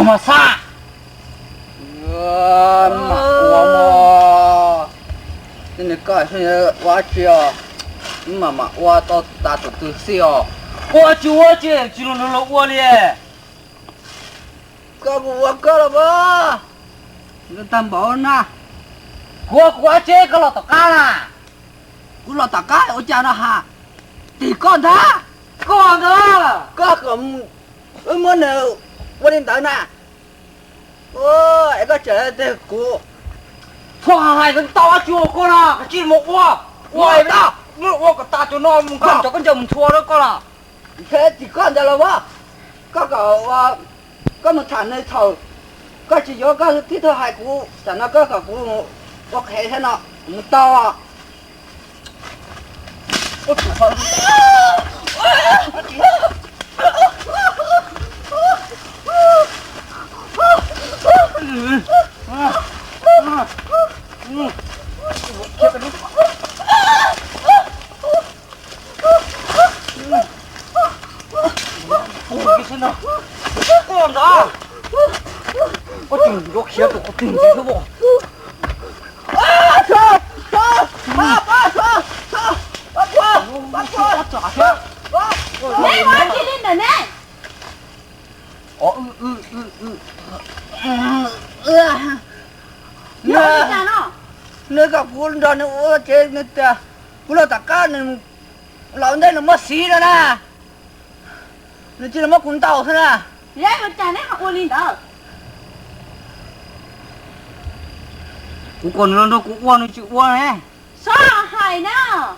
mà xa mà qua mà nên cái này quá chiều mà qua to ta từ xíu qua chú chỉ nó qua liền có là bơ nó tầm bảo na qua chế cái là tao cá là cũng là tao cá ở cha nó hà thì con thá con đó có cầm muốn nào qua đến tới nè ôi cái trời ơi cô thoa hai con tao chua con à cái chuyện một qua qua đó qua cái ta cho nó mình con cho con chồng thua đó con à thế thì con ra là bơ có có một thằng này thầu có chỉ có cái thứ thứ hai cú chẳng nó có cả cú có hệ thế nào một tao à ôi trời con đó có tình có khía có tình gì thế bộ Nè, qua chị lên rồi nè. Nơi gặp cuốn đó nó chơi nó cuốn là tất cả nó làm đây là mất xí rồi nè nó chỉ là mất cuốn tàu thôi nè Ra mà chả nè học qua lên đó. cũng còn nó cũng qua nó chịu qua này Sao hại nào?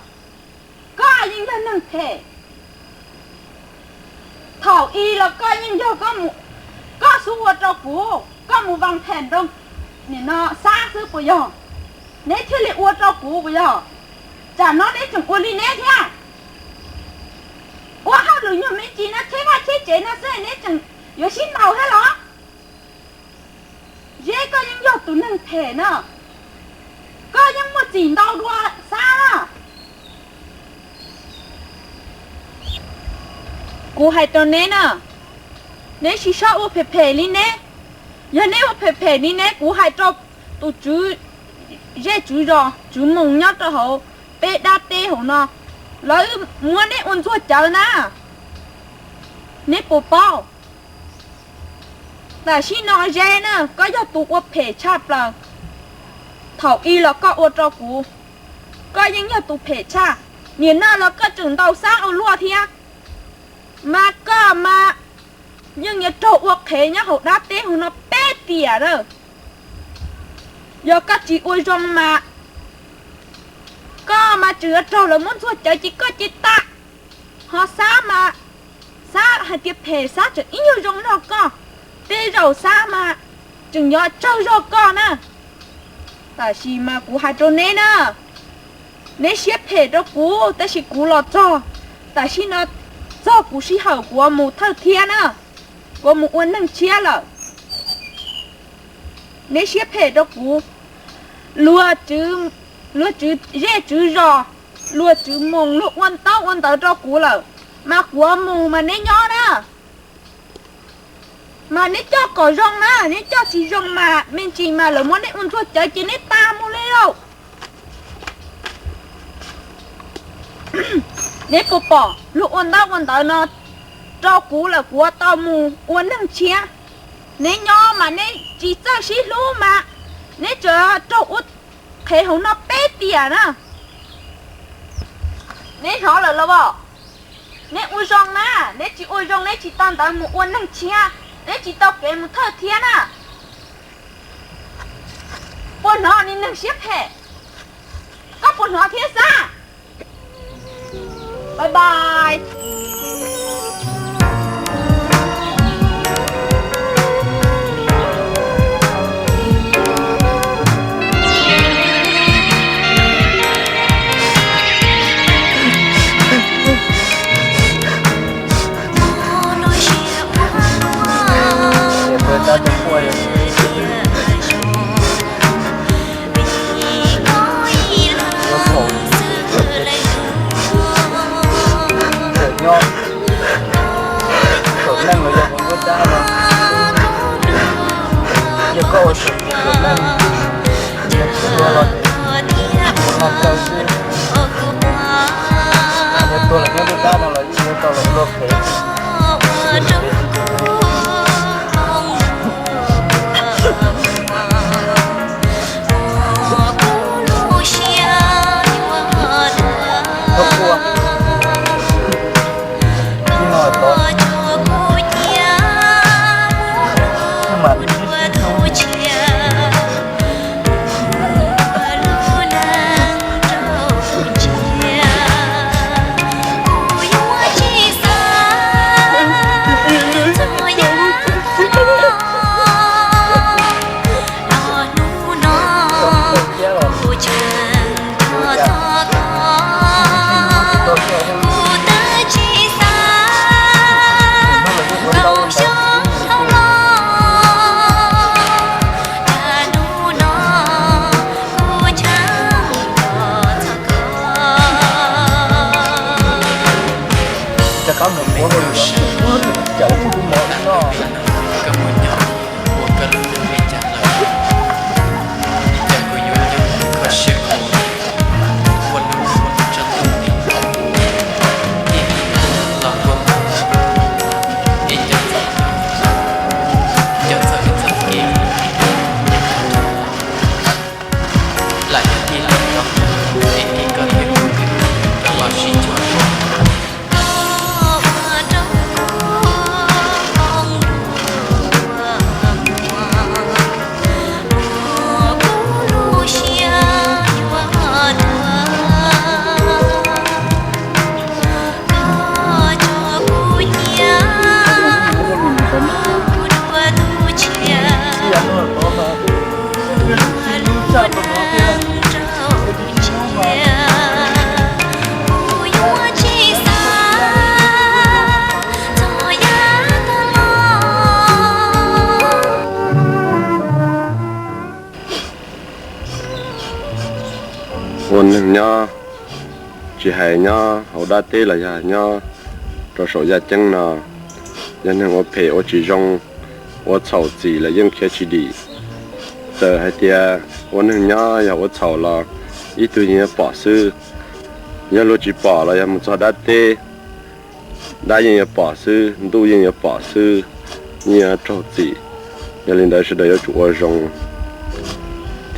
Có những lần nâng thể. Thảo y là có những giờ có số vật cho cũ, có một vòng thèn đông. Nên nó xa xứ của giờ. Nếu thiết lệ uất cho cũ của giờ. Chả nó để chẳng uất đi nè thế. Uất hao được nhiều mấy chị nó thế và chế chế nó sẽ nè chẳng yếu xin đầu hết đó. Dễ có những giờ tụi nâng thể nữa. Có những một gì đau đua xa đó. Cô hay cho nên à. Nếu chỉ sợ ô phê phê đi nè. Giờ nếu ô phê phê đi nè. Cô hay cho tụi chú dễ chú rồi. Chú mong nhớ cho họ. Bê đá tê họ nó. Lấy mua nè ôn chua chờ nè. Nè bố bao. Tại khi nói dễ nè. Có giờ tụi ô phê chạp là thảo y là có ô cho cú có những nhà tụ phê cha nhìn nó là có trường đầu sáng ở lúa thì mà có mà nhưng nhà trâu ô khế nhá hậu đáp tế hậu nó bé tỉa đó giờ có chị ôi rong mà có mà chữa trâu là muốn thua chơi chỉ có chị ta họ xa mà xa hay tiếp phê xa chữ ít nhiều rong nó có tê rầu xa mà chừng nhớ trâu rau con nè tại vì mà cú hai trâu nè nè nè xếp phê cho cú tại vì cú lọt cho tại vì nó cho cú sĩ hậu của một thợ thiên nè của một quân nâng chia là nè xếp phê cho cú lúa chứ dễ chứ rò lúa chứ mông lúa quân tao cho cú là mà của mông mà nè nhỏ nè mà nếu cho có rong á, nếu cho chỉ rong mà mình chỉ mà là muốn để uống thuốc chơi chỉ nên ta mua lên đâu. Nếu cô bỏ lúc uống tao nó cho cú là của tao mua uống năng chia. Nếu nhỏ mà nếu chỉ cho xí lú mà nếu cho út thế không nó bé tiền á. Nếu rõ là bỏ. Nếu uống rong á, nếu chỉ uống rong nếu chỉ tao mua uống năng chia. Để chị tao kể một thơ thiên à. Bọn nó nên nâng xếp hệ. Có bọn nó thiết ra. Bye bye. ta cho quay nó khổ tôi là cái ta nó là như tôi là lột thế có một mối hôn nữa chạy cũng một nó ôn nhau chỉ hay nhau hậu đa tê là nhà nhau rồi số gia chân nè dân hàng ở phe ở chỉ rong ở chậu gì là dân kia chỉ đi giờ hay tia ôn hàng nhau ở chậu là ít tuổi nhớ bỏ sư nhớ lúc chỉ bỏ là một số đa tê đa nhớ bỏ sư đu nhớ bỏ sư nhớ chậu gì nhớ lên đây sẽ để chủ ở rong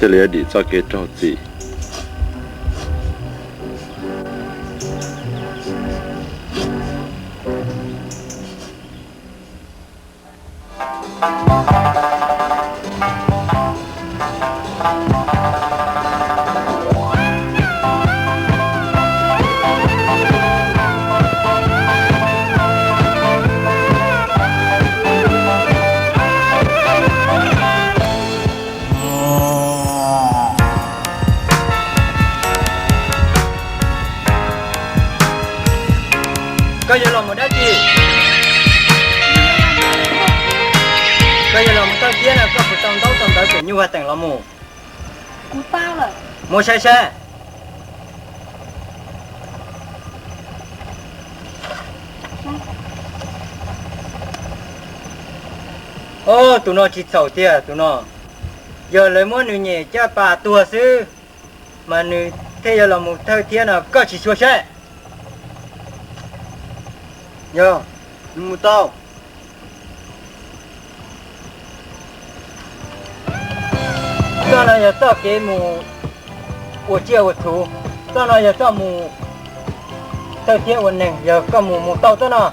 thế là đi cho cái chậu gì có giờ làm một đá gì có giờ làm một tao kia là có một tông đấu kiểu như vậy thành làm mù Cú tao rồi. mua xe ô tụi nó chỉ sầu tiền tụi nó giờ lấy mua nữ nhẹ cho bà tua sư mà nữ thế giờ là một thời thiên là có chỉ xua xe giờ một tao tao nói giờ tao cái mù của chia của thủ tao nói giờ tao mù thời thiên của này giờ có mù tao tao nào